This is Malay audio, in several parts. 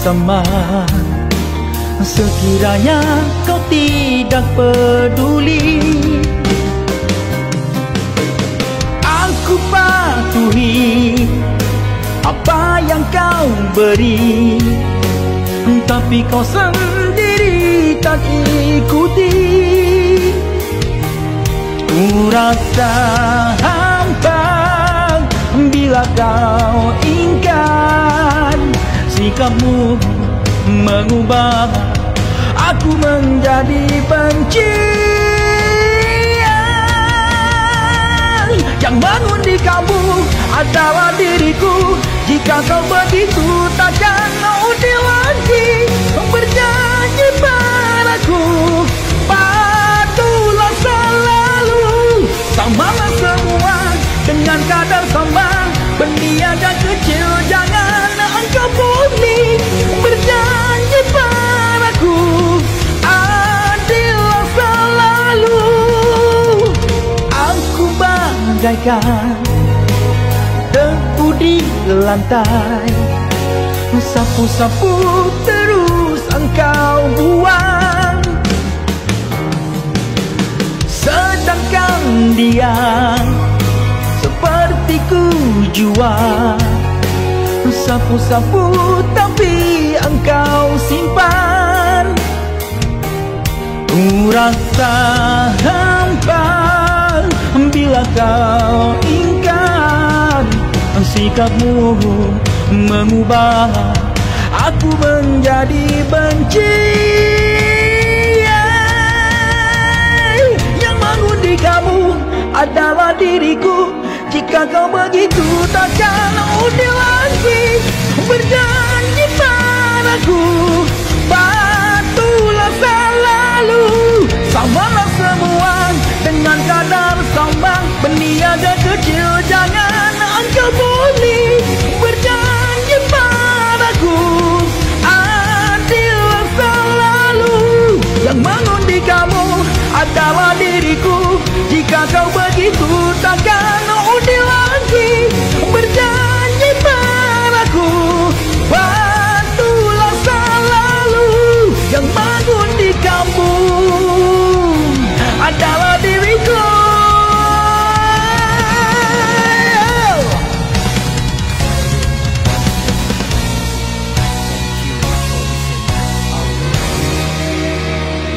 bersama. Sekiranya kau tidak peduli, aku patuhi apa yang kau beri, tapi kau sendiri tak ikuti. Ku rasa hampa bila kau ingkar, sikapmu mengubah aku menjadi benci. Yang mengundi kamu adalah diriku. Jika kau begitu takkan undi lagi. Berjanji padaku, patuhlah selalu. Samalah semua dengan kadar sama. Berniaga kecil jangan engkau pulih. Berjanji padaku, adillah selalu. Aku bagaikan debu di lantai, sapu-sapu terus engkau buang. Sedangkan dia sepertiku jua, sapu-sapu tapi engkau simpan. Ku rasa hampa bila kau ingkar, sikapmu mengubah aku menjadi benci. Yang mengundi kamu adalah diriku. Jika kau begitu takkan undi lagi. Berjanji padaku, patuhlah selalu. Samalah semua dengan kadar sama. Berniaga kecil jangan engkau pulih. Berjanji padaku, adillah selalu. Yang mengundi kamu adalah diriku. Jika kau begitu takkan undi lagi. Berjanji padaku, patuhlah selalu. Yang mengundi kamu adalah diriku.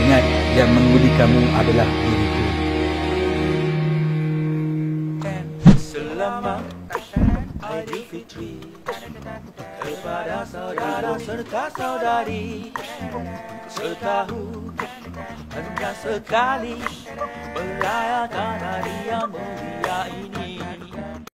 Ingat, yang mengundi kamu adalah diriku. Selamat Idul Fitri kepada saudara serta saudari. Setahun hanya sekali merayakan hari yang mulia ini.